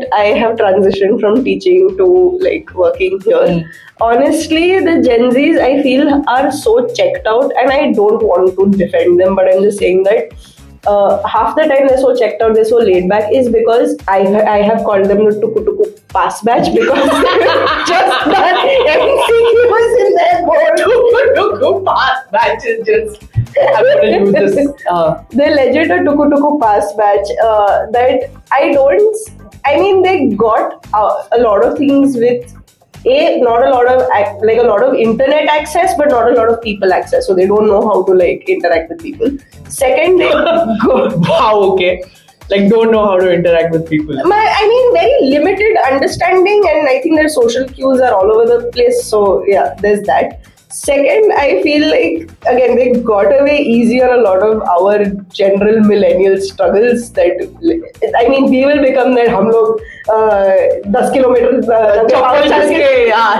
that I have transitioned from teaching to like working here, honestly, the Gen Zs I feel are so checked out, and I don't want to defend them, but I'm just saying that half the time they're so checked out, they're so laid back, is because I have called them the tuku pass batch because just that MCQs in their board. Tuku pass batch is just. I'm gonna use this. They're legit a tuku pass batch. That I mean, they got a lot of things with not a lot of internet access, but not a lot of people access. So they don't know how to like interact with people. Second, they wow, okay. Like don't know how to interact with people. I mean, very limited understanding, and I think their social cues are all over the place. So yeah, there's that. Second, I feel like, again, they got away easy on a lot of our general millennial struggles that, I mean, we will become that हम लोग 10 kilometre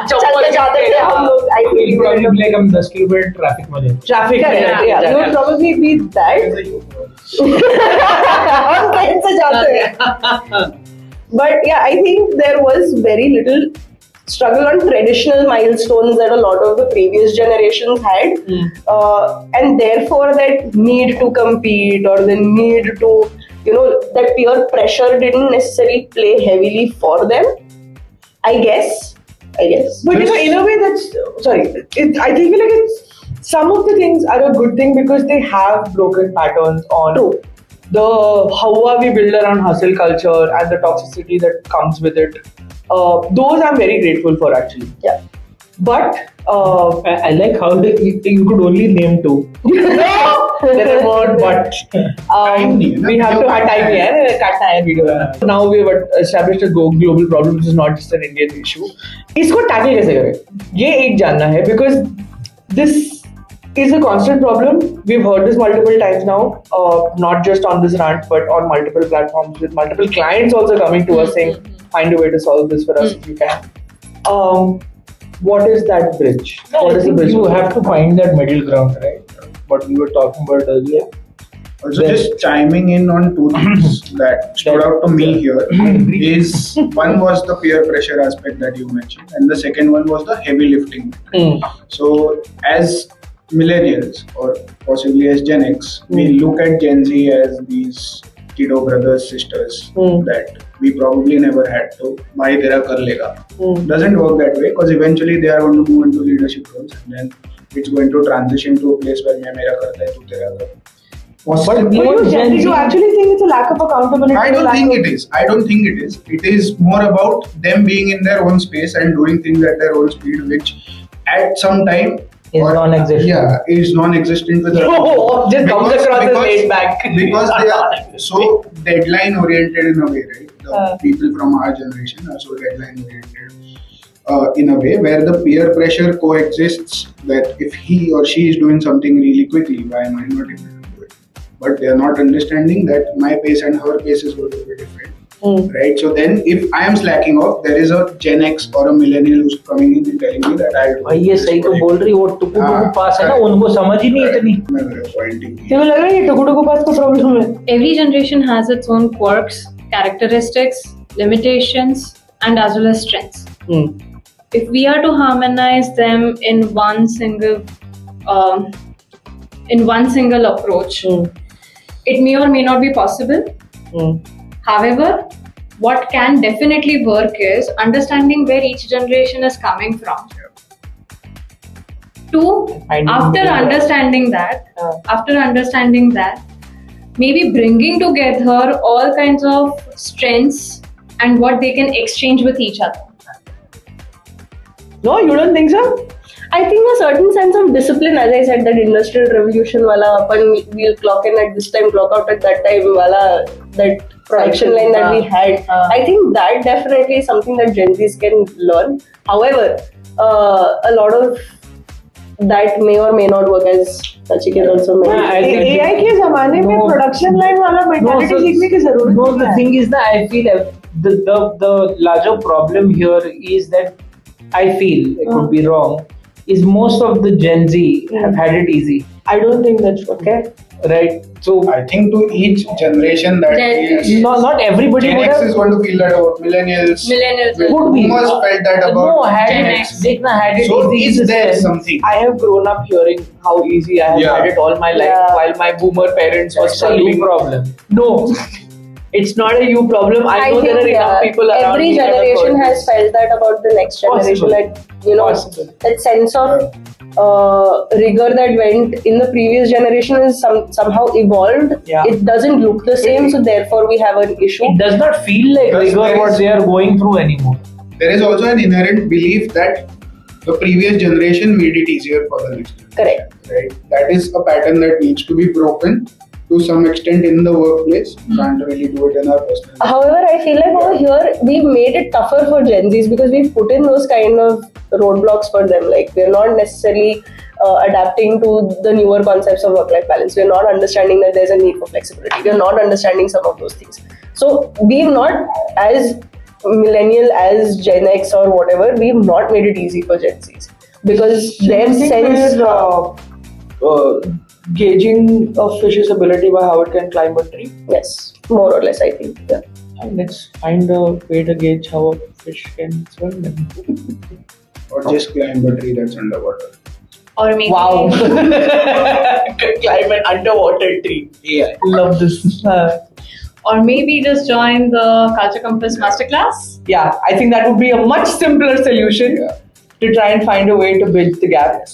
चलते जाते थे हम लोग. I think probably like हम 10 kilometre traffic में थे. Traffic, yeah, you would probably be that. हम ट्रेन से जाते हैं. But yeah, I think there was very little struggle on traditional milestones that a lot of the previous generations had, and therefore that need to compete or the need to, that peer pressure didn't necessarily play heavily for them. I guess. But in a way, that's sorry. I think like some of the things are a good thing because they have broken patterns on how we build around hustle culture and the toxicity that comes with it. Those I'm very grateful for actually. Yeah. But I like how you could only name two. No, there are more. But we have to have time here. Katta hai video. Now we have established a global problem. This is not just an Indian issue. इसको tackle कैसे करें? ये एक जानना है because this is a constant problem. We've heard this multiple times now, not just on this rant, but on multiple platforms with multiple clients also coming to us saying, find a way to solve this for us if you can. What is that bridge? What is the bridge? You have to find that middle ground, right? What we were talking about earlier. Also, just chiming in on two things that stood out to me here is one was the peer pressure aspect that you mentioned, and the second one was the heavy lifting. So, as millennials or possibly as Gen X, we look at Gen Z as these kiddo brothers, sisters that we probably never had to. Bhai tera kar lega. Doesn't work that way because eventually they are going to move into leadership roles and then it's going to transition to a place where main mera karta hai, tu tera kar. But do you actually think it's a lack of accountability? I don't think it is. It is more about them being in their own space and doing things at their own speed, which at some time is non-existent. Yeah, is non-existent with just comes across as laid back. Because they are so deadline oriented in a way, right? The people from our generation are so deadline oriented in a way where the peer pressure coexists. That if he or she is doing something really quickly, why am I not able to do it? But they are not understanding that my pace and her pace is going to be different. Right, so then if I am slacking off, there is a Gen X or a millennial who's coming in and telling me that I भाई ये सही तो बोल रही वो टुकु पास है ना उनको समझ ही नहीं इतनी क्यों लग रहा है ये टुकु पास को प्रॉब्लम है. Every generation has its own quirks, characteristics, limitations, and as well as strengths. If we are to harmonize them in one single approach, it may or may not be possible. However, what can definitely work is understanding where each generation is coming from. After understanding that, maybe bringing together all kinds of strengths and what they can exchange with each other. No, you don't think so? I think a certain sense of discipline, as I said, that industrial revolution wala, we'll clock in at this time, clock out at that time, wala, that production line that we had. I think that definitely is something that Gen Zs can learn. However, a lot of that may or may not work, as Nachiket also mentioned. AI के ज़माने में production line वाला mentality सीखने की ज़रूरत नहीं है. No, the thing is that I feel the larger problem here is that I feel, I could be wrong, is most of the Gen Z have had it easy. I don't think that's okay. Right. So I think to each generation that Yes. feels not everybody Gen would X have. is going to feel that about millennials. Millennials Would be. Boomers felt that about No, had Gen it, X. had it So easy is in the there sense, something? I have grown up hearing how easy I have Yeah. had it all my life, Yeah. while my boomer parents were It's a you struggling. problem. No, it's not a you problem. I know there are enough people around every me that have generation heard has this. felt that about the next generation. Possible. That Possible. that sense of rigor that went in the previous generation is somehow evolved. Yeah. It doesn't look the same, so therefore we have an issue. It does not feel like Because rigor there what is- they are going through anymore. There is also an inherent belief that the previous generation made it easier for the next generation. Correct. Right? That is a pattern that needs to be broken to some extent in the workplace. Can't really do it in our personal life. However, I feel like over here we've made it tougher for Gen Zs because we've put in those kind of roadblocks for them. Like we're not necessarily adapting to the newer concepts of work-life balance. We're not understanding that there's a need for flexibility. We're not understanding some of those things. So we've not, as millennial, as Gen X or whatever, we've not made it easy for Gen Zs because their sense. Gauging a fish's ability by how it can climb a tree. Yes, more or less, I think. Yeah. And let's find a way to gauge how a fish can swim. Then. Or just climb a tree that's underwater. Or maybe Wow. Climb an underwater tree. Yeah. Love this. or maybe just join the Culture Compass Masterclass. Yeah, I think that would be a much simpler solution to try and find a way to bridge the gap,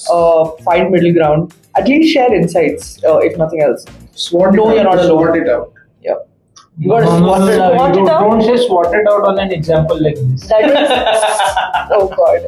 find middle ground, at least share insights, if nothing else. Swat No, it you're out. not alone. Swat it out. Yeah. You got to No, swat it out. Swat it out? Don't say swat it out on an example like this. That is. Oh God.